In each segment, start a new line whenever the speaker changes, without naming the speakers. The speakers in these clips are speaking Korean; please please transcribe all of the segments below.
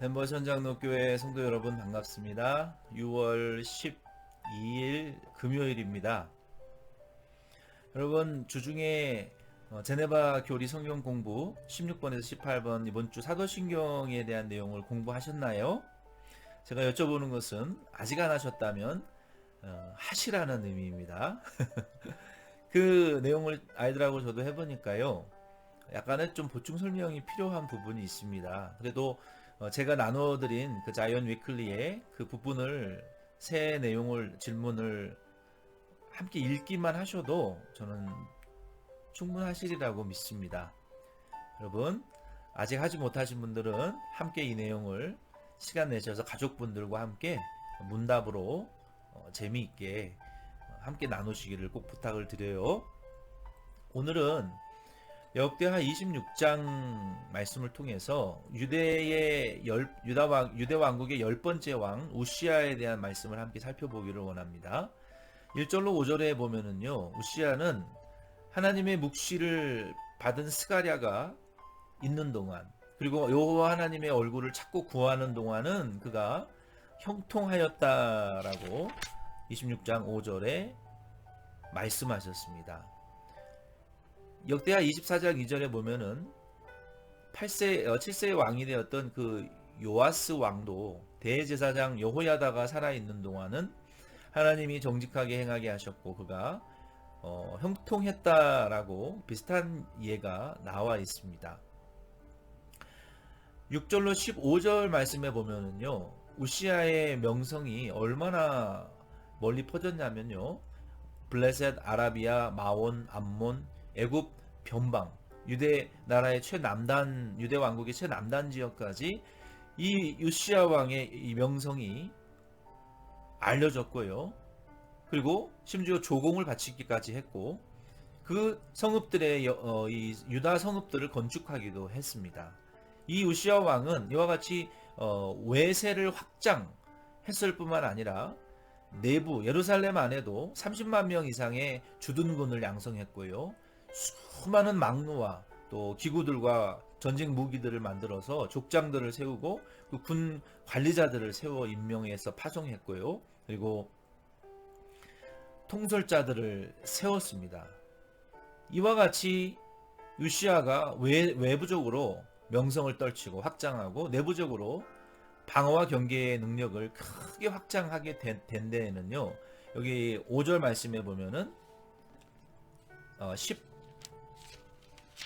덴버시 현장로교회 성도 여러분 반갑습니다. 6월 12일 금요일입니다. 여러분 주중에 제네바 교리 성경 공부 16번에서 18번 이번 주 사도신경에 대한 내용을 공부하셨나요? 제가 여쭤보는 것은 아직 안 하셨다면 하시라는 의미입니다. 그 내용을 아이들하고 저도 해보니까요. 약간의 좀 보충 설명이 필요한 부분이 있습니다. 그래도 제가 나눠드린 그 자이언 위클리의 그 부분을 새 내용을 질문을 함께 읽기만 하셔도 저는 충분하시리라고 믿습니다. 여러분 아직 하지 못하신 분들은 함께 이 내용을 시간 내셔서 가족분들과 함께 문답으로 재미있게 함께 나누시기를 꼭 부탁을 드려요. 오늘은 역대하 26장 말씀을 통해서 유대 왕국의 10번째 왕 우시아에 대한 말씀을 함께 살펴보기를 원합니다. 1절로 5절에 보면은요, 우시아는 하나님의 묵시를 받은 스가랴가 있는 동안, 그리고 여호와 하나님의 얼굴을 찾고 구하는 동안은 그가 형통하였다라고 26장 5절에 말씀하셨습니다. 역대하 24장 2절에 보면은 7세의 왕이 되었던 그 요아스 왕도 대제사장 여호야다가 살아있는 동안은 하나님이 정직하게 행하게 하셨고 그가 형통했다라고 비슷한 예가 나와 있습니다. 6절로 15절 말씀에 보면은요, 우시아의 명성이 얼마나 멀리 퍼졌냐면요, 블레셋, 아라비아, 마온, 암몬, 애굽 변방, 유대 나라의 최남단, 유대 왕국의 최남단 지역까지 이 우시아 왕의 이 명성이 알려졌고요. 그리고 심지어 조공을 바치기까지 했고 그 성읍들의 이 유다 성읍들을 건축하기도 했습니다. 이 우시아 왕은 이와 같이 외세를 확장했을 뿐만 아니라 내부 예루살렘 안에도 30만 명 이상의 주둔군을 양성했고요. 수많은 막루와 또 기구들과 전쟁 무기들을 만들어서 족장들을 세우고 그 군 관리자들을 세워 임명해서 파송했고요. 그리고 통솔자들을 세웠습니다. 이와 같이 유시아가 외부적으로 명성을 떨치고 확장하고 내부적으로 방어와 경계의 능력을 크게 확장하게 된 데에는요. 여기 5절 말씀에 보면은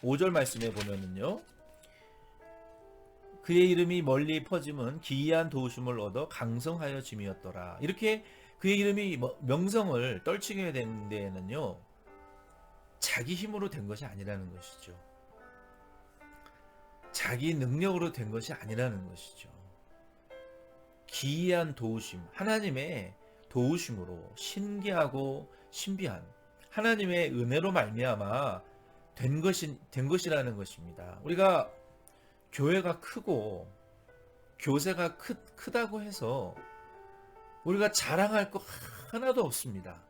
15절 말씀에 보면은요. 그의 이름이 멀리 퍼짐은 기이한 도우심을 얻어 강성하여 짐이었더라. 이렇게 그의 이름이 명성을 떨치게 된 데에는요. 자기 힘으로 된 것이 아니라는 것이죠. 자기 능력으로 된 것이 아니라는 것이죠. 기이한 도우심, 하나님의 도우심으로 신기하고 신비한 하나님의 은혜로 말미암아 된 것이라는 것입니다. 우리가 교회가 크고 교세가 크다고 해서 우리가 자랑할 거 하나도 없습니다.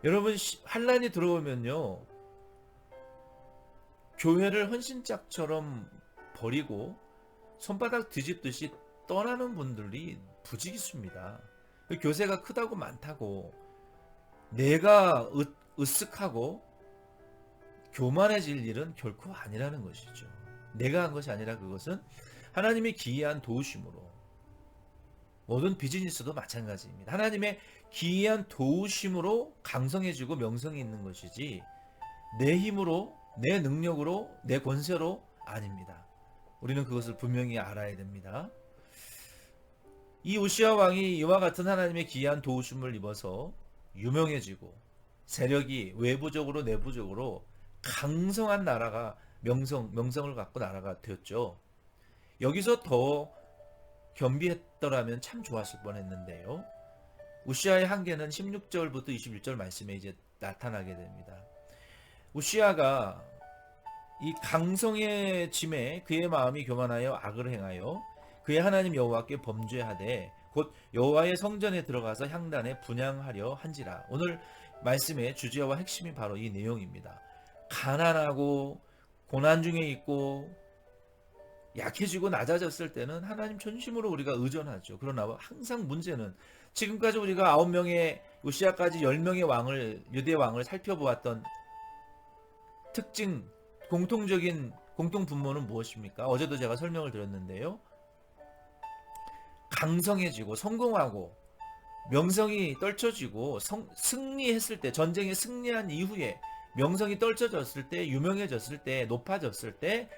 여러분 환란이 들어오면요, 교회를 헌신짝처럼 버리고 손바닥 뒤집듯이 떠나는 분들이 부지기수입니다. 교세가 크다고 많다고 내가 으쓱하고 교만해질 일은 결코 아니라는 것이죠. 내가 한 것이 아니라 그것은 하나님의 기이한 도우심으로, 모든 비즈니스도 마찬가지입니다. 하나님의 기이한 도우심으로 강성해지고 명성이 있는 것이지 내 힘으로, 내 능력으로, 내 권세로 아닙니다. 우리는 그것을 분명히 알아야 됩니다. 이 우시아 왕이 이와 같은 하나님의 기이한 도우심을 입어서 유명해지고 세력이 외부적으로 내부적으로 강성한 나라가 명성을 갖고 나라가 되었죠. 여기서 더 겸비했더라면 참 좋았을 뻔했는데요. 우시아의 한계는 16절부터 21절 말씀에 이제 나타나게 됩니다. 우시아가 이 강성의 짐에 그의 마음이 교만하여 악을 행하여 그의 하나님 여호와께 범죄하되 곧 여호와의 성전에 들어가서 향단에 분향하려 한지라. 오늘 말씀의 주제와 핵심이 바로 이 내용입니다. 가난하고 고난 중에 있고 약해지고 낮아졌을 때는 하나님 전심으로 우리가 의존하죠. 그러나 항상 문제는 지금까지 우리가 9명의 우시아까지 10명의 왕을 유대 왕을 살펴보았던 특징 공통적인 공통 분모는 무엇입니까? 어제도 제가 설명을 드렸는데요. 강성해지고 성공하고 명성이 떨쳐지고 승리했을 때 전쟁에 승리한 이후에 명성이 떨쳐졌을 때 유명해졌을 때 높아졌을 때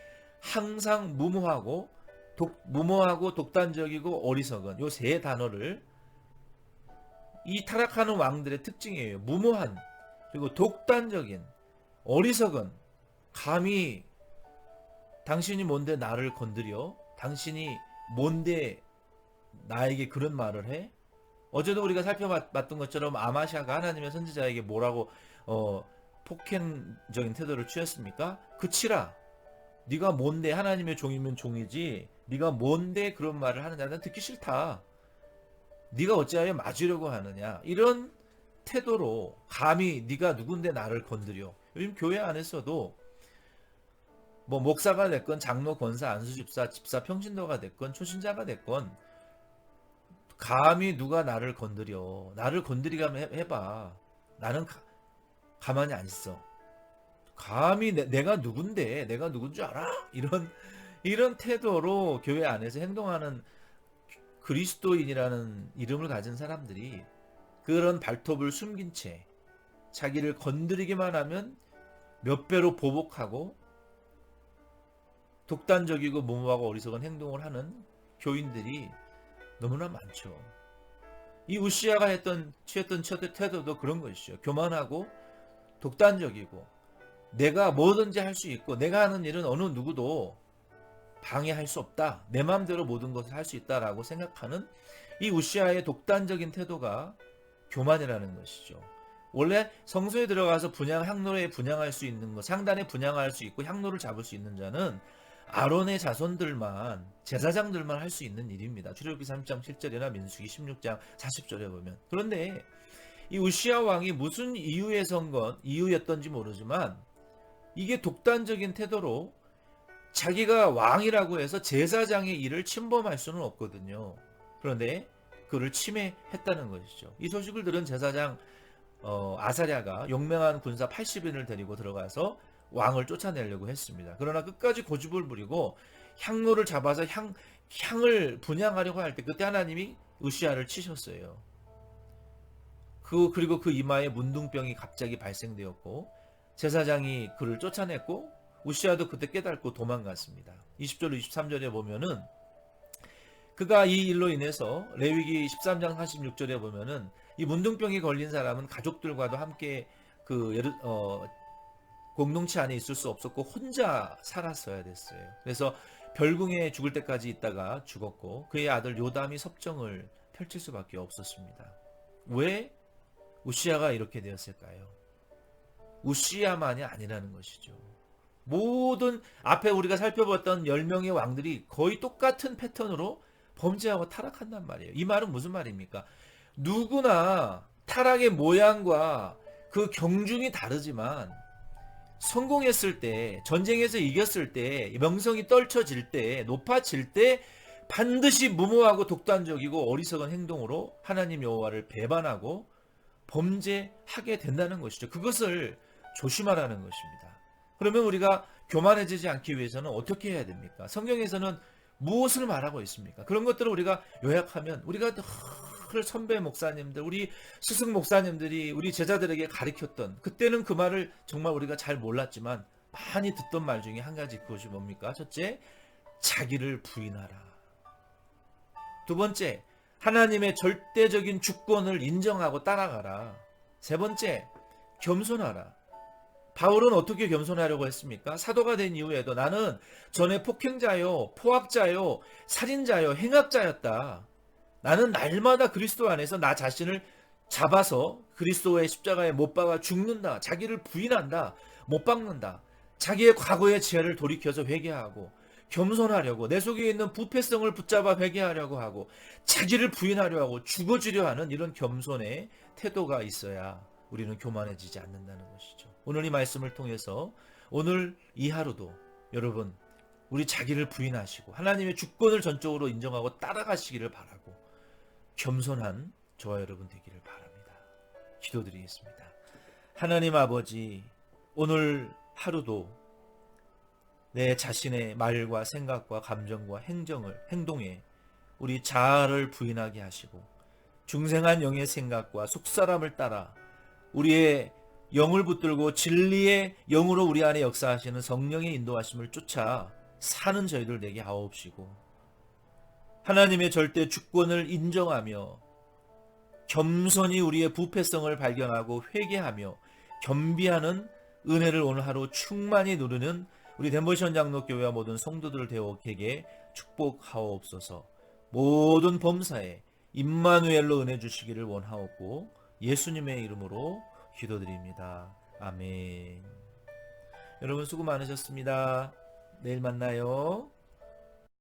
항상 무모하고 독단적이고 어리석은 요 세 단어를 이 타락하는 왕들의 특징이에요. 무모한 그리고 독단적인 어리석은 감히 당신이 뭔데 나를 건드려? 당신이 뭔데 나에게 그런 말을 해? 어제도 우리가 살펴봤던 것처럼 아마샤가 하나님의 선지자에게 뭐라고 폭행적인 태도를 취했습니까? 그치라. 네가 뭔데 하나님의 종이면 종이지 네가 뭔데 그런 말을 하느냐 난 듣기 싫다. 네가 어찌하여 맞으려고 하느냐 이런 태도로 감히 네가 누군데 나를 건드려. 요즘 교회 안에서도 뭐 목사가 됐건 장로 권사 안수집사 집사 평신도가 됐건 초신자가 됐건 감히 누가 나를 건드려. 나를 건드리게 해봐. 나는 가만히 안 있어. 감히 내가 누군데 내가 누군 줄 알아? 이런 태도로 교회 안에서 행동하는 그리스도인이라는 이름을 가진 사람들이 그런 발톱을 숨긴 채 자기를 건드리기만 하면 몇 배로 보복하고 독단적이고 무모하고 어리석은 행동을 하는 교인들이 너무나 많죠. 이 우시아가 취했던 태도도 그런 것이죠. 교만하고 독단적이고 내가 뭐든지 할 수 있고 내가 하는 일은 어느 누구도 방해할 수 없다. 내 마음대로 모든 것을 할 수 있다라고 생각하는 이 우시아의 독단적인 태도가 교만이라는 것이죠. 원래 성소에 들어가서 향로에 분향할 수 있는 것, 상단에 분향할 수 있고 향로를 잡을 수 있는 자는 아론의 자손들만 제사장들만 할 수 있는 일입니다. 출애굽기 3장 7절이나 민수기 16장 40절에 보면. 그런데 이 우시아 왕이 무슨 이유였던지 모르지만 이게 독단적인 태도로 자기가 왕이라고 해서 제사장의 일을 침범할 수는 없거든요. 그런데 그를 침해했다는 것이죠. 이 소식을 들은 제사장 아사랴가 용맹한 군사 80인을 데리고 들어가서 왕을 쫓아내려고 했습니다. 그러나 끝까지 고집을 부리고 향로를 잡아서 향을 분향하려고 할 때 그때 하나님이 우시아를 치셨어요. 그리고 그 이마에 문둥병이 갑자기 발생되었고 제사장이 그를 쫓아냈고 우시아도 그때 깨닫고 도망갔습니다. 20절 23절에 보면은 그가 이 일로 인해서 레위기 13장 46절에 보면은 이 문둥병이 걸린 사람은 가족들과도 함께 공동체 안에 있을 수 없었고 혼자 살았어야 됐어요. 그래서 별궁에 죽을 때까지 있다가 죽었고 그의 아들 요담이 섭정을 펼칠 수밖에 없었습니다. 왜 우시아가 이렇게 되었을까요? 우시아만이 아니라는 것이죠. 모든 앞에 우리가 살펴봤던 10명의 왕들이 거의 똑같은 패턴으로 범죄하고 타락한단 말이에요. 이 말은 무슨 말입니까? 누구나 타락의 모양과 그 경중이 다르지만 성공했을 때, 전쟁에서 이겼을 때, 명성이 떨쳐질 때, 높아질 때 반드시 무모하고 독단적이고 어리석은 행동으로 하나님 여호와를 배반하고 범죄하게 된다는 것이죠. 그것을 조심하라는 것입니다. 그러면 우리가 교만해지지 않기 위해서는 어떻게 해야 됩니까? 성경에서는 무엇을 말하고 있습니까? 그런 것들을 우리가 요약하면 우리가 늘 선배 목사님들, 우리 스승 목사님들이 우리 제자들에게 가르쳤던 그때는 그 말을 정말 우리가 잘 몰랐지만 많이 듣던 말 중에 한 가지 그것이 뭡니까? 첫째, 자기를 부인하라. 두 번째, 하나님의 절대적인 주권을 인정하고 따라가라. 세 번째, 겸손하라. 바울은 어떻게 겸손하려고 했습니까? 사도가 된 이후에도 나는 전에 폭행자요, 포악자요, 살인자요, 행악자였다. 나는 날마다 그리스도 안에서 나 자신을 잡아서 그리스도의 십자가에 못 박아 죽는다. 자기를 부인한다. 못 박는다. 자기의 과거의 죄를 돌이켜서 회개하고 겸손하려고 내 속에 있는 부패성을 붙잡아 회개하려고 하고 자기를 부인하려 하고 죽어주려 하는 이런 겸손의 태도가 있어야 우리는 교만해지지 않는다는 것이죠. 오늘 이 말씀을 통해서 오늘 이 하루도 여러분 우리 자기를 부인하시고 하나님의 주권을 전적으로 인정하고 따라가시기를 바라고 겸손한 저와 여러분 되기를 바랍니다. 기도드리겠습니다. 하나님 아버지, 오늘 하루도 내 자신의 말과 생각과 감정과 행동에 우리 자아를 부인하게 하시고 중생한 영의 생각과 속사람을 따라 우리의 영을 붙들고 진리의 영으로 우리 안에 역사하시는 성령의 인도하심을 쫓아 사는 저희들 되게 하옵시고, 하나님의 절대 주권을 인정하며 겸손히 우리의 부패성을 발견하고 회개하며 겸비하는 은혜를 오늘 하루 충만히 누리는 우리 덴버시원 장로교회와 모든 성도들 되게 축복하옵소서. 모든 범사에 임마누엘로 은혜 주시기를 원하옵고 예수님의 이름으로 기도드립니다. 아멘. 여러분 수고 많으셨습니다. 내일 만나요.